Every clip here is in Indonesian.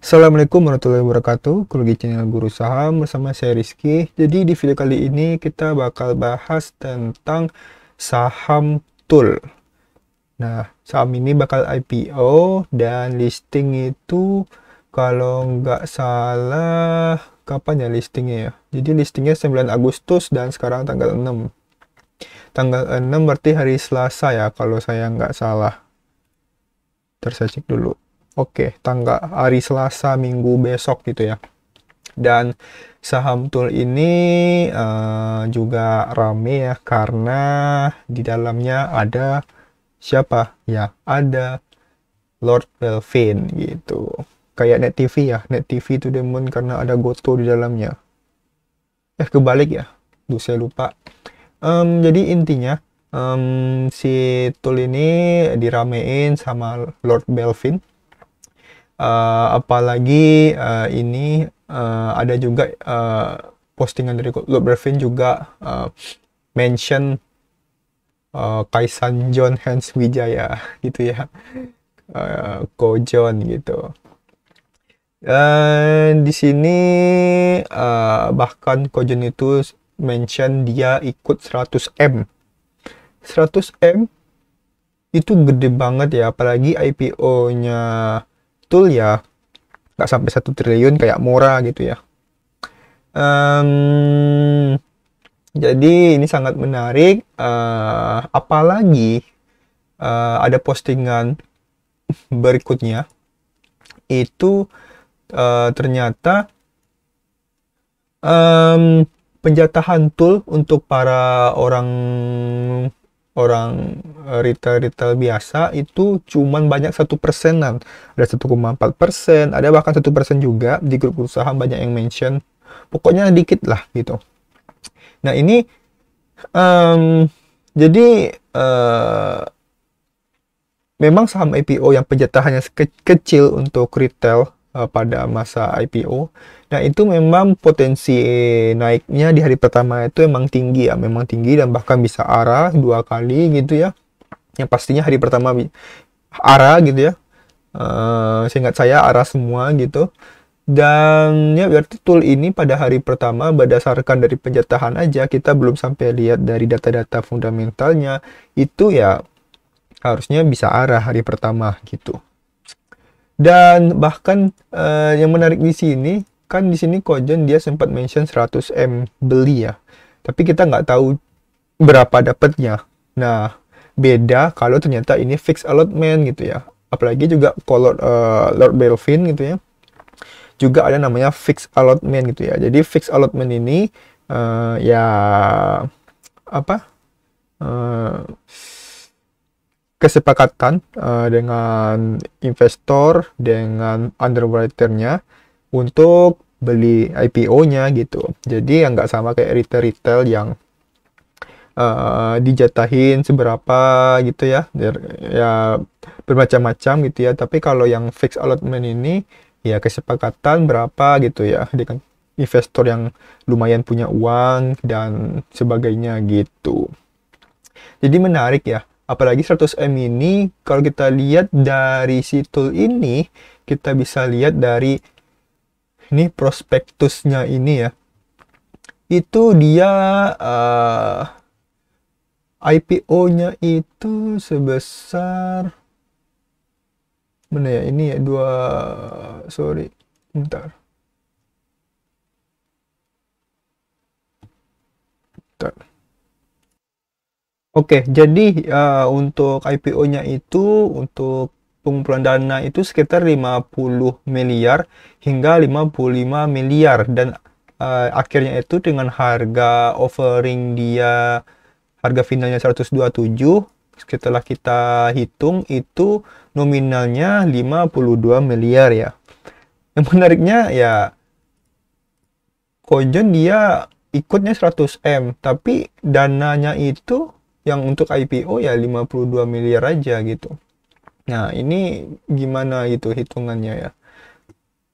Assalamualaikum warahmatullahi wabarakatuh. Kembali di channel Guru Saham bersama saya Rizky. Jadi di video kali ini kita bakal bahas tentang saham TUL. Nah, saham ini bakal IPO dan listing itu kalau nggak salah kapan ya listingnya ya? Jadi listingnya 9 Agustus dan sekarang tanggal 6. Tanggal 6 berarti hari Selasa ya kalau saya nggak salah. Terus saya cek dulu. Oke, tanggal hari Selasa minggu besok gitu ya. Dan saham TUL ini juga rame ya karena di dalamnya ada siapa? Ya, ada Lord Belvin gitu. Kayak Net TV ya. Net TV itu demen karena ada Goto di dalamnya. Kebalik ya. Duh, saya lupa. Jadi intinya si TUL ini diramein sama Lord Belvin. Apalagi ini ada juga postingan dari Lord Belvin juga mention Kaisan John Hans Wijaya gitu ya, Ko John gitu. Di sini bahkan Ko John itu mention dia ikut 100M. 100M itu gede banget ya, apalagi IPO-nya TUL ya nggak sampai 1 triliun kayak Mora gitu ya. Jadi ini sangat menarik, apalagi ada postingan berikutnya itu ternyata penjatahan TUL untuk para orang retail biasa itu cuman banyak 1%-an, ada 1,4%, ada bahkan 1% juga di grup saham banyak yang mention, pokoknya dikit lah gitu. Nah ini jadi memang saham IPO yang penjatahannya kecil untuk retail pada masa IPO, nah itu memang potensi naiknya di hari pertama itu memang tinggi ya, memang tinggi dan bahkan bisa arah 2 kali gitu ya. Yang pastinya hari pertama arah gitu ya, seingat saya arah semua gitu. Dan ya berarti TUL ini pada hari pertama berdasarkan dari penjatahan aja, kita belum sampai lihat dari data-data fundamentalnya, itu ya harusnya bisa arah hari pertama gitu. Dan bahkan yang menarik di sini kan, di sini Ko John dia sempat mention 100M beli ya, tapi kita nggak tahu berapa dapatnya. Nah beda kalau ternyata ini fixed allotment gitu ya, apalagi juga kalau Lord Belvin gitu ya juga ada namanya fixed allotment gitu ya. Jadi fixed allotment ini ya apa, kesepakatan dengan investor, dengan underwriter-nya untuk beli IPO-nya gitu. Jadi yang nggak sama kayak retail-retail yang dijatahin seberapa gitu ya, ya bermacam-macam gitu ya. Tapi kalau yang fixed allotment ini ya kesepakatan berapa gitu ya dengan investor yang lumayan punya uang dan sebagainya gitu. Jadi menarik ya. Apalagi 100M ini, kalau kita lihat dari si TUL ini, kita bisa lihat dari ini prospektusnya ini ya. Itu dia IPO-nya itu sebesar mana ya? Ini ya sorry, bentar. Oke, jadi untuk IPO-nya itu, untuk pengumpulan dana itu sekitar 50 miliar hingga 55 miliar. Dan akhirnya itu dengan harga offering dia, harga finalnya 127, setelah kita hitung itu nominalnya 52 miliar ya. Yang menariknya ya, Ko John dia ikutnya 100M, tapi dananya itu yang untuk IPO ya 52 miliar aja gitu. Nah ini gimana gitu hitungannya ya,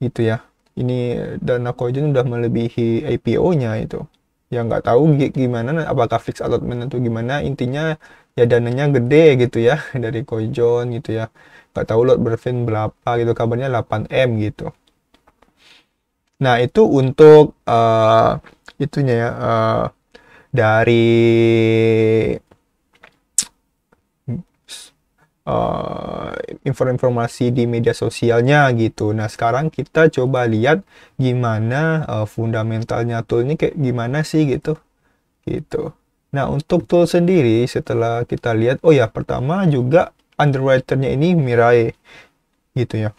gitu ya. Ini dana Ko John udah melebihi IPO-nya itu. Ya nggak tahu gimana, apakah fixed allotment atau gimana, intinya ya dananya gede gitu ya dari Ko John gitu ya. Nggak tahu Lord Belvin berapa gitu, kabarnya 8M gitu. Nah, itu untuk itunya ya, dari uh, informasi di media sosialnya gitu. Nah, sekarang kita coba lihat gimana fundamentalnya tool ini kayak gimana sih gitu. Gitu. Nah, untuk tool sendiri setelah kita lihat, oh ya, pertama juga underwriter-nya ini Mirai gitu ya.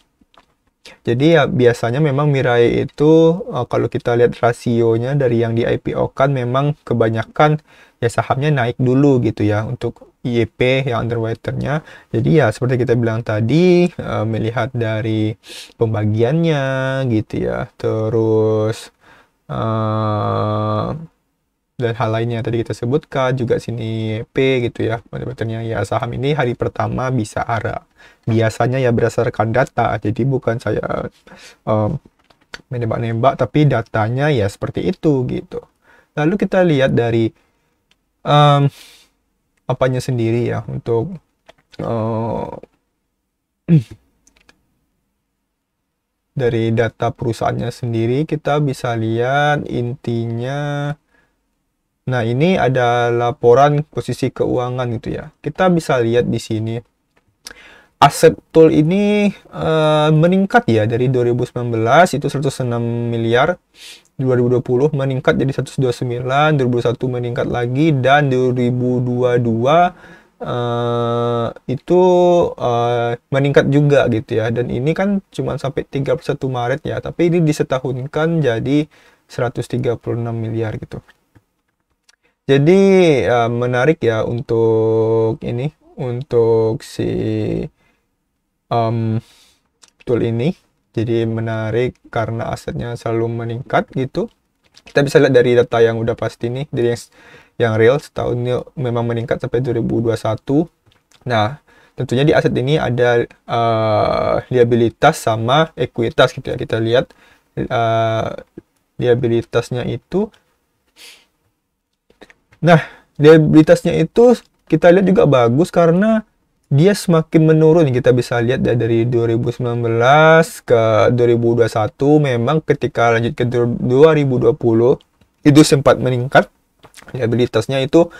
Jadi ya biasanya memang Mirai itu kalau kita lihat rasionya dari yang di IPO kan memang kebanyakan ya sahamnya naik dulu gitu ya untuk IEP yang underwriter-nya. Jadi ya seperti kita bilang tadi melihat dari pembagiannya gitu ya. Terus eh, dan hal lainnya yang tadi kita sebutkan juga sini P gitu ya, pendapatnya ya saham ini hari pertama bisa ARA biasanya ya berdasarkan data, jadi bukan saya um, menebak-nebak tapi datanya ya seperti itu gitu. Lalu kita lihat dari um, apanya sendiri ya untuk uh, dari data perusahaannya sendiri kita bisa lihat intinya. Nah, ini ada laporan posisi keuangan gitu ya. Kita bisa lihat di sini. Aset tool ini meningkat ya dari 2019 itu 106 miliar, 2020 meningkat jadi 129, 2021 meningkat lagi, dan 2022 itu meningkat juga gitu ya. Dan ini kan cuma sampai 31 Maret ya, tapi ini disetahunkan jadi 136 miliar gitu. Jadi menarik ya untuk ini, untuk si tool ini. Jadi menarik karena asetnya selalu meningkat gitu. Kita bisa lihat dari data yang udah pasti nih, dari yang real setahun ini memang meningkat sampai 2021. Nah, tentunya di aset ini ada liabilitas sama ekuitas gitu ya. Kita lihat liabilitasnya itu. Nah, liabilitasnya itu kita lihat juga bagus karena dia semakin menurun. Kita bisa lihat ya, dari 2019 ke 2021 memang ketika lanjut ke 2020 itu sempat meningkat liabilitasnya itu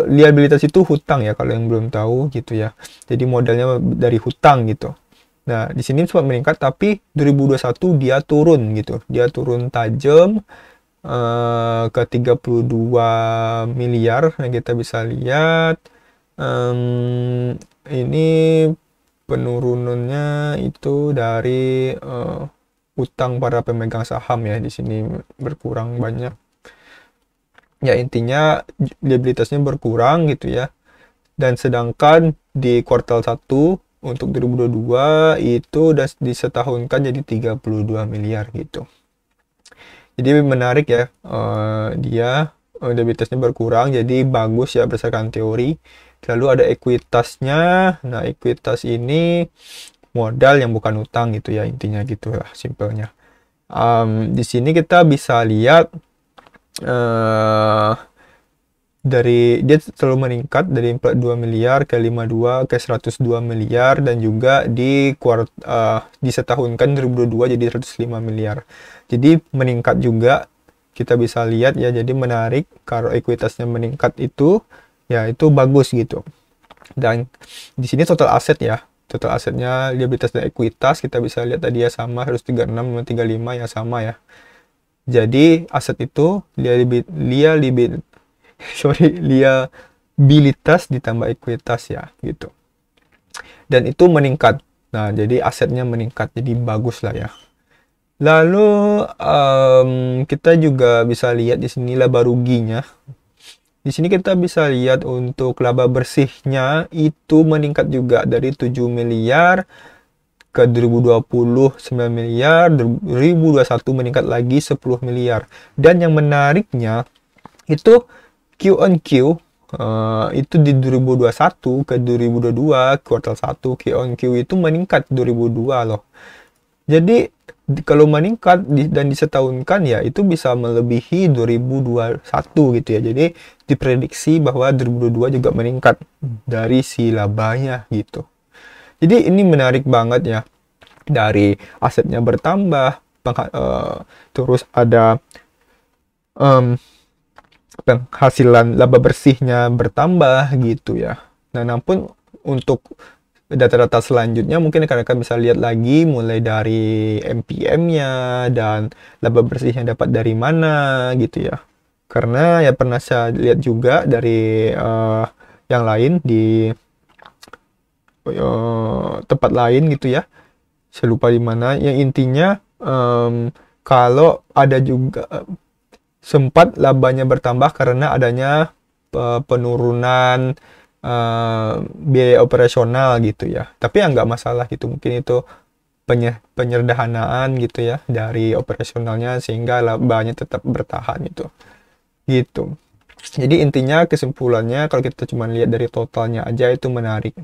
liabilitas itu hutang ya kalau yang belum tahu gitu ya. Jadi modalnya dari hutang gitu. Nah, di sini sempat meningkat tapi 2021 dia turun gitu. Dia turun tajam ke 32 miliar yang kita bisa lihat. Ini penurunannya itu dari utang para pemegang saham ya, di sini berkurang banyak. Ya intinya liabilitasnya berkurang gitu ya. Dan sedangkan di kuartal 1 untuk 2022 itu udah disetahunkan jadi 32 miliar gitu. Jadi menarik ya, dia liabilitasnya berkurang jadi bagus ya berdasarkan teori. Lalu ada ekuitasnya. Nah, ekuitas ini modal yang bukan utang gitu ya, intinya gitulah simpelnya. Di sini kita bisa lihat dari dia selalu meningkat dari 42 miliar ke 52 ke 102 miliar, dan juga di setahunkan 2022 jadi 105 miliar. Jadi meningkat juga kita bisa lihat ya. Jadi menarik kalau ekuitasnya meningkat itu ya, itu bagus gitu. Dan di sini total aset ya. Total asetnya liabilitas dan ekuitas kita bisa lihat tadi ya sama 136 35 ya sama ya. Jadi aset itu liabilitas ditambah ekuitas ya gitu. Dan itu meningkat. Nah, jadi asetnya meningkat. Jadi bagus lah ya. Lalu kita juga bisa lihat di sini laba ruginya. Di sini kita bisa lihat untuk laba bersihnya itu meningkat juga dari 7 miliar ke 2020 9 miliar, 2021 meningkat lagi 10 miliar. Dan yang menariknya itu Q on Q itu di 2021 ke 2022 kuartal 1 Q on Q itu meningkat 2002 loh. Jadi kalau meningkat dan disetahunkan ya itu bisa melebihi 2021 gitu ya. Jadi diprediksi bahwa 2022 juga meningkat dari si labanya gitu. Jadi ini menarik banget ya. dari asetnya bertambah, terus ada em, penghasilan laba bersihnya bertambah gitu ya. Nah, namun untuk data-data selanjutnya mungkin rekan-rekan bisa lihat lagi mulai dari MPM-nya dan laba bersihnya dapat dari mana gitu ya. Karena ya pernah saya lihat juga dari yang lain di tempat lain gitu ya. Saya lupa di mana. Yang intinya kalau ada juga sempat labanya bertambah karena adanya penurunan biaya operasional gitu ya. Tapi ya nggak masalah gitu. Mungkin itu penyederhanaan gitu ya dari operasionalnya sehingga labanya tetap bertahan gitu. Gitu. Jadi intinya kesimpulannya kalau kita cuma lihat dari totalnya aja itu menarik.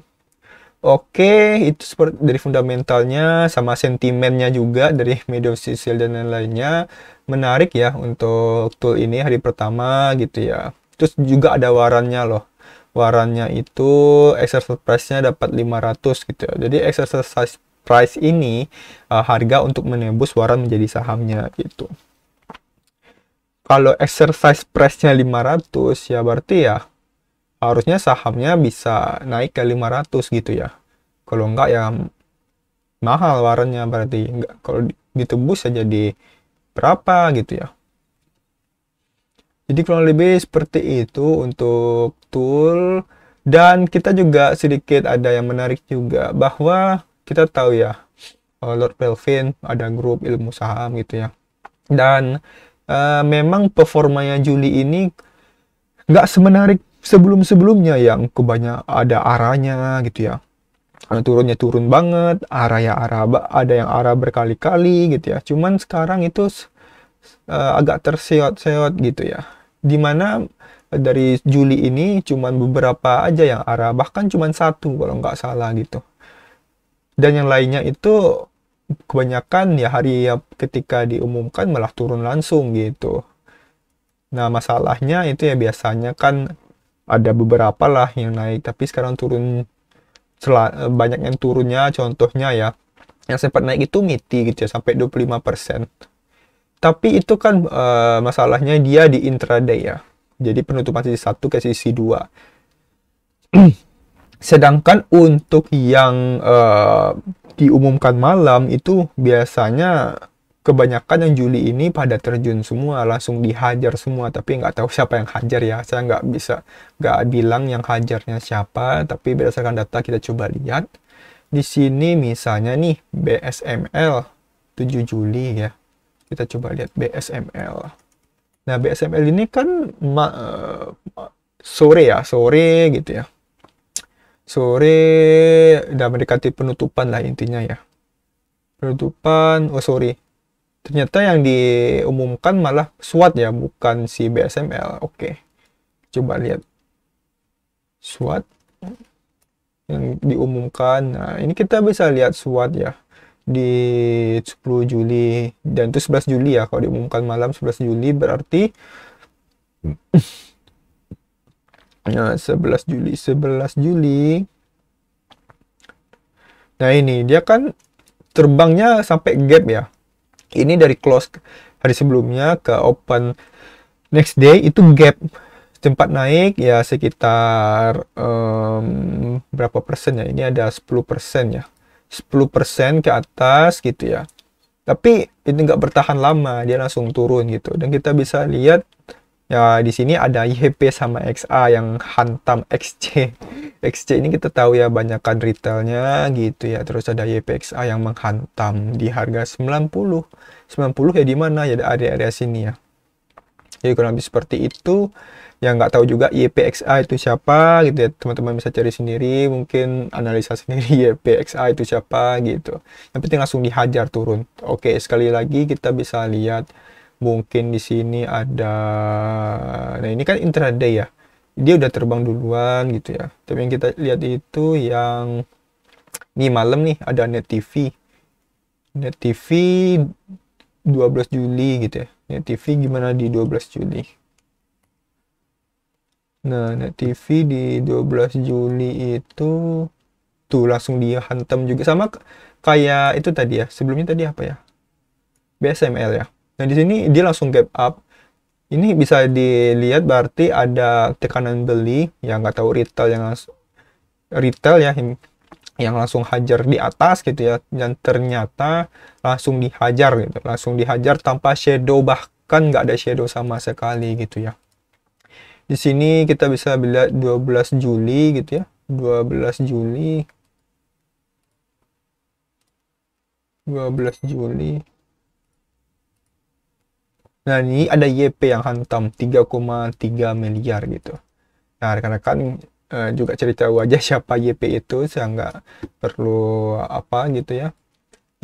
Oke, itu seperti dari fundamentalnya sama sentimennya juga dari media sosial dan lain-lainnya menarik ya untuk tool ini hari pertama gitu ya. Terus juga ada warannya loh. Warannya itu exercise price-nya dapat 500 gitu ya. Jadi exercise price ini harga untuk menembus waran menjadi sahamnya gitu. Kalau exercise price-nya 500 ya berarti ya harusnya sahamnya bisa naik ke 500 gitu ya. Kalau enggak ya mahal warannya berarti enggak, kalau ditebus ya jadi berapa gitu ya. Jadi kurang lebih seperti itu untuk tool. Dan kita juga sedikit ada yang menarik juga bahwa kita tahu ya Lord Kelvin ada grup ilmu saham gitu ya. Dan memang performanya Juli ini nggak semenarik sebelum-sebelumnya yang kebanyakan ada arahnya gitu ya. Turunnya turun banget, arah ya arah, ada yang arah berkali-kali gitu ya. Cuman sekarang itu agak terseot-seot gitu ya. Dimana dari Juli ini cuman beberapa aja yang arah, bahkan cuman satu kalau nggak salah gitu. Dan yang lainnya itu kebanyakan ya hari ya ketika diumumkan malah turun langsung gitu. Nah, masalahnya itu ya biasanya kan ada beberapa lah yang naik, tapi sekarang turun banyak yang turunnya. Contohnya ya, yang sempat naik itu MITI gitu ya, sampai 25%. Tapi itu kan masalahnya dia di intraday ya. Jadi penutupan sisi 1 ke sisi 2. Sedangkan untuk yang diumumkan malam itu biasanya kebanyakan yang Juli ini pada terjun semua, langsung dihajar semua, tapi nggak tahu siapa yang hajar ya. Saya nggak bilang yang hajarnya siapa, tapi berdasarkan data kita coba lihat. Di sini misalnya nih BSML 7 Juli ya. Kita coba lihat BSML. Nah, BSML ini kan sore ya, sore gitu ya. Sore udah mendekati penutupan lah intinya ya. Penutupan, oh sorry. Ternyata yang diumumkan malah SWOT ya, bukan si BSML. Oke. Coba lihat. SWOT yang diumumkan. Nah, ini kita bisa lihat SWOT ya. Di 10 Juli. Dan itu 11 Juli ya. Kalau diumumkan malam 11 Juli berarti nah, 11 Juli. 11 Juli. Nah, ini dia kan terbangnya sampai gap ya. Ini dari close hari sebelumnya ke open next day itu gap sempat naik ya sekitar berapa persen ya, ini ada 10% ya, 10% ke atas gitu ya. Tapi itu nggak bertahan lama, dia langsung turun gitu. Dan kita bisa lihat ya di sini ada YP sama XA yang hantam XC. XC ini kita tahu ya banyakkan retailnya gitu ya. Terus ada YPXA yang menghantam di harga 90. 90 ya di mana ya, ada area-area sini ya. Jadi kurang lebih seperti itu. Yang nggak tahu juga YPXA itu siapa gitu ya. Teman-teman bisa cari sendiri, mungkin analisa sendiri YPXA itu siapa gitu. Yang penting langsung dihajar turun. Oke, sekali lagi kita bisa lihat mungkin di sini ada, nah ini kan intraday ya, dia udah terbang duluan gitu ya. Tapi yang kita lihat itu yang nih malam nih ada Net TV 12 Juli gitu ya. Net TV gimana di 12 Juli? Nah, Net TV di 12 Juli itu tuh langsung dia hantam juga sama kayak itu tadi ya. Sebelumnya tadi apa ya? BSML ya. Nah, di sini dia langsung gap up. Ini bisa dilihat berarti ada tekanan beli yang nggak tahu retail ya yang langsung hajar di atas gitu ya, dan ternyata langsung dihajar gitu, langsung dihajar tanpa shadow, bahkan nggak ada shadow sama sekali gitu ya. Di sini kita bisa lihat 12 Juli gitu ya, 12 Juli 12 Juli. Nah, ini ada YP yang hantam 3,3 miliar gitu. Nah, rekan-rekan juga cari tahu aja siapa YP itu, saya nggak perlu apa gitu ya.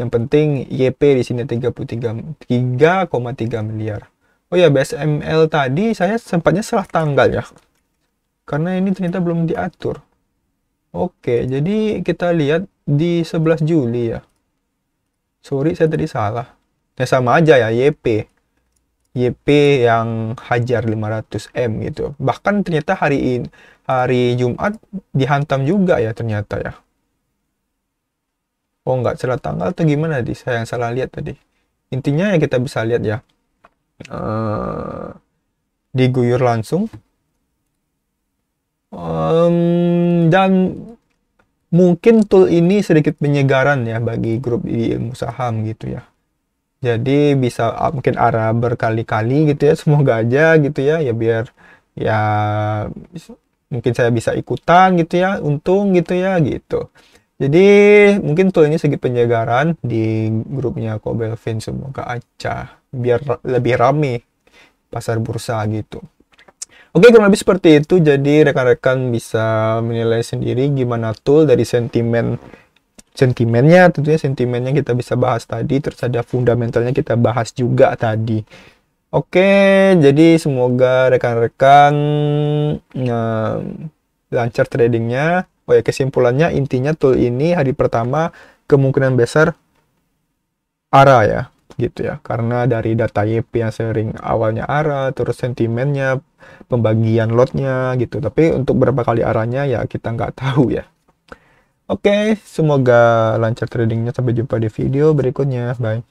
Yang penting YP di sini 3,3 miliar. Oh ya, BSML tadi saya sempatnya salah tanggal ya. Karena ini ternyata belum diatur. Oke, jadi kita lihat di 11 Juli ya. Sorry, saya tadi salah. Ya sama aja ya, YP yang hajar 500M gitu. Bahkan ternyata hari Jumat dihantam juga ya ternyata ya. Oh, nggak salah tanggal atau gimana tadi? Saya yang salah lihat tadi. Intinya ya kita bisa lihat ya. Diguyur langsung. Dan mungkin tool ini sedikit penyegaran ya bagi grup di ilmu saham gitu ya. Jadi bisa mungkin arah berkali-kali gitu ya, semoga aja gitu ya, ya biar ya mungkin saya bisa ikutan gitu ya, untung gitu ya gitu. Jadi mungkin tool ini sedikit penyegaran di grupnya Kobelvin, semoga aja biar lebih rame pasar bursa gitu. Oke, kurang lebih seperti itu. Jadi rekan-rekan bisa menilai sendiri gimana tool dari sentimennya, tentunya sentimennya kita bisa bahas tadi, terus ada fundamentalnya kita bahas juga tadi. Oke, jadi semoga rekan-rekan lancar tradingnya. Oh ya, kesimpulannya intinya tool ini hari pertama kemungkinan besar ARA ya, gitu ya. Karena dari data YP yang sering awalnya ARA, terus sentimennya, pembagian lotnya gitu. Tapi untuk berapa kali ARA-nya ya kita nggak tahu ya. Oke, semoga lancar tradingnya. Sampai jumpa di video berikutnya. Bye.